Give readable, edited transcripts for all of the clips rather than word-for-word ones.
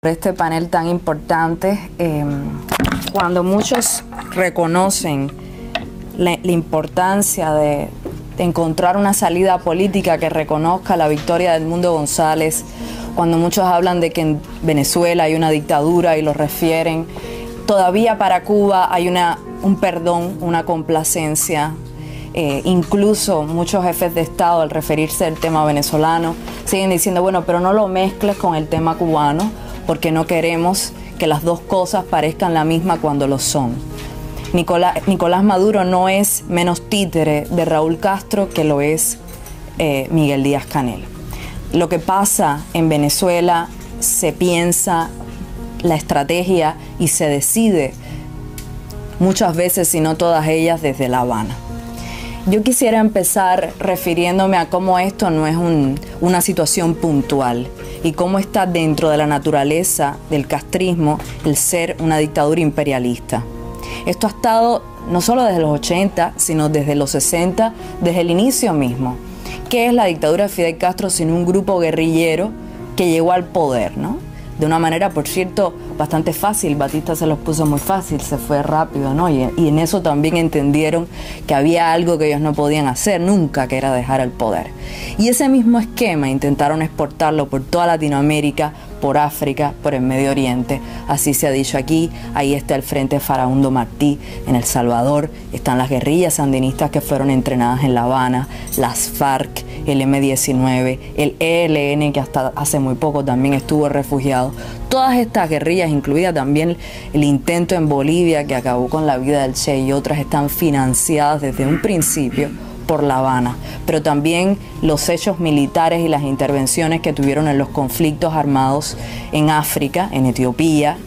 Este panel tan importante, cuando muchos reconocen la importancia de encontrar una salida política que reconozca la victoria de Edmundo González, cuando muchos hablan de que en Venezuela hay una dictadura y lo refieren, todavía para Cuba hay un perdón, una complacencia. Incluso muchos jefes de Estado, al referirse al tema venezolano, siguen diciendo, bueno, pero no lo mezcles con el tema cubano, porque no queremos que las dos cosas parezcan la misma cuando lo son. Nicolás Maduro no es menos títere de Raúl Castro que lo es Miguel Díaz-Canel. Lo que pasa en Venezuela se piensa la estrategia y se decide muchas veces, si no todas ellas, desde La Habana. Yo quisiera empezar refiriéndome a cómo esto no es una situación puntual y cómo está dentro de la naturaleza del castrismo el ser una dictadura imperialista. Esto ha estado no solo desde los 80, sino desde los 60, desde el inicio mismo. ¿Qué es la dictadura de Fidel Castro sino un grupo guerrillero que llegó al poder, ¿no? De una manera, por cierto, bastante fácil. Batista se los puso muy fácil, se fue rápido, ¿no? Y en eso también entendieron que había algo que ellos no podían hacer nunca, que era dejar el poder. Y ese mismo esquema intentaron exportarlo por toda Latinoamérica, por África, por el Medio Oriente. Así se ha dicho aquí. Ahí está el Frente Farabundo Martí en El Salvador. Están las guerrillas sandinistas que fueron entrenadas en La Habana, las FARC, el M-19, el ELN, que hasta hace muy poco también estuvo refugiado. Todas estas guerrillas, incluida también el intento en Bolivia que acabó con la vida del Che, y otras están financiadas desde un principio por La Habana, pero también los hechos militares y las intervenciones que tuvieron en los conflictos armados en África, en Etiopía,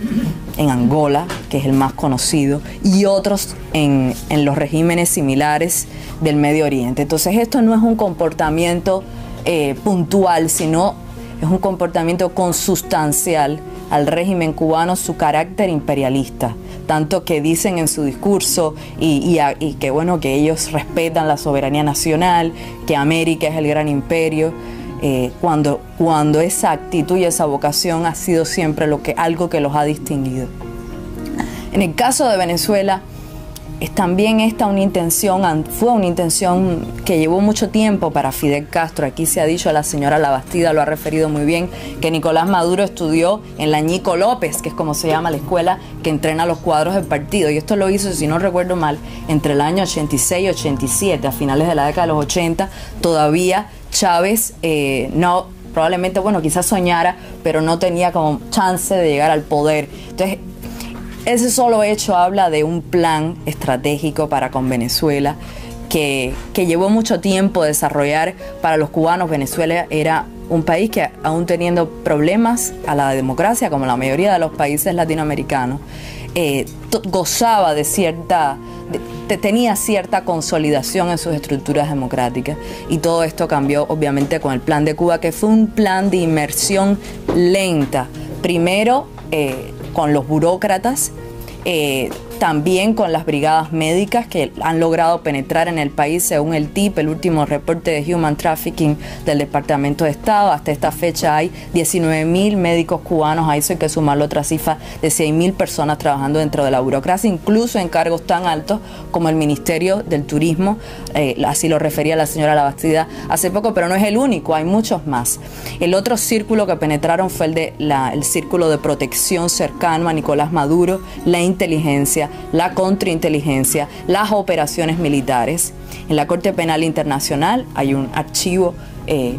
en Angola, que es el más conocido, y otros en los regímenes similares del Medio Oriente. Entonces esto no es un comportamiento puntual, sino es un comportamiento consustancial al régimen cubano, su carácter imperialista, tanto que dicen en su discurso y que bueno, que ellos respetan la soberanía nacional, que América es el gran imperio, cuando esa actitud y esa vocación ha sido siempre algo que los ha distinguido. En el caso de Venezuela, también fue una intención que llevó mucho tiempo para Fidel Castro. Aquí se ha dicho, la señora Labastida lo ha referido muy bien, que Nicolás Maduro estudió en la Ñico López, que es como se llama la escuela que entrena los cuadros del partido, y esto lo hizo, si no recuerdo mal, entre el año 86 y 87, a finales de la década de los 80. Todavía Chávez probablemente, bueno, quizás soñara, pero no tenía como chance de llegar al poder. Entonces, ese solo hecho habla de un plan estratégico para con Venezuela que llevó mucho tiempo desarrollar. Para los cubanos, Venezuela era un país que, aún teniendo problemas a la democracia, como la mayoría de los países latinoamericanos, gozaba tenía cierta consolidación en sus estructuras democráticas, y todo esto cambió obviamente con el Plan de Cuba, que fue un plan de inmersión lenta, primero con los burócratas, también con las brigadas médicas que han logrado penetrar en el país, según el TIP, el último reporte de Human Trafficking del Departamento de Estado. Hasta esta fecha hay 19.000 médicos cubanos, a eso hay que sumarle otra cifra de 6.000 personas trabajando dentro de la burocracia, incluso en cargos tan altos como el Ministerio del Turismo, así lo refería la señora Labastida hace poco, pero no es el único, hay muchos más. El otro círculo que penetraron fue el círculo de protección cercano a Nicolás Maduro, la inteligencia, la contrainteligencia, las operaciones militares. En la Corte Penal Internacional hay un archivo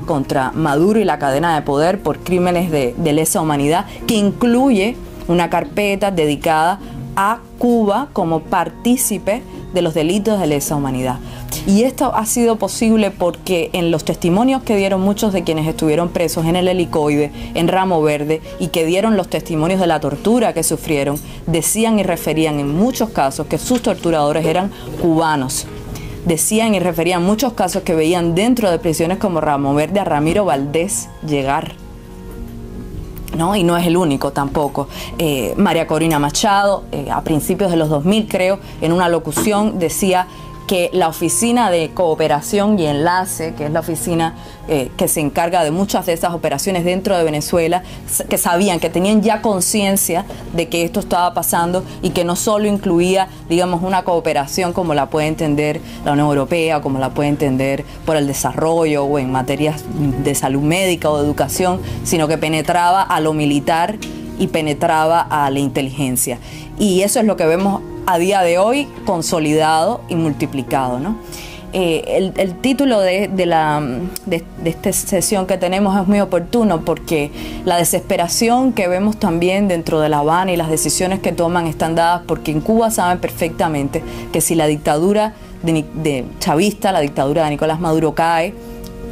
contra Maduro y la cadena de poder por crímenes de lesa humanidad, que incluye una carpeta dedicada a Cuba como partícipe de los delitos de lesa humanidad. Y esto ha sido posible porque en los testimonios que dieron muchos de quienes estuvieron presos en el Helicoide, en Ramo Verde, y que dieron los testimonios de la tortura que sufrieron, decían y referían en muchos casos que sus torturadores eran cubanos. Decían y referían muchos casos que veían dentro de prisiones como Ramo Verde a Ramiro Valdés llegar, ¿no? Y no es el único tampoco. María Corina Machado, a principios de los 2000 creo, en una locución decía que la Oficina de Cooperación y Enlace, que es la oficina que se encarga de muchas de esas operaciones dentro de Venezuela, que sabían, que tenían ya conciencia de que esto estaba pasando y que no solo incluía, digamos, una cooperación como la puede entender la Unión Europea, como la puede entender por el desarrollo o en materias de salud médica o de educación, sino que penetraba a lo militar y penetraba a la inteligencia. Y eso es lo que vemos a día de hoy consolidado y multiplicado, ¿no? El título de esta sesión que tenemos es muy oportuno porque la desesperación que vemos también dentro de La Habana y las decisiones que toman están dadas porque en Cuba saben perfectamente que si la dictadura chavista, la dictadura de Nicolás Maduro cae,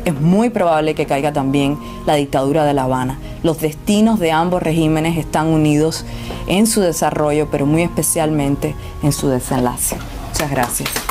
es muy probable que caiga también la dictadura de La Habana. Los destinos de ambos regímenes están unidos en su desarrollo, pero muy especialmente en su desenlace. Muchas gracias.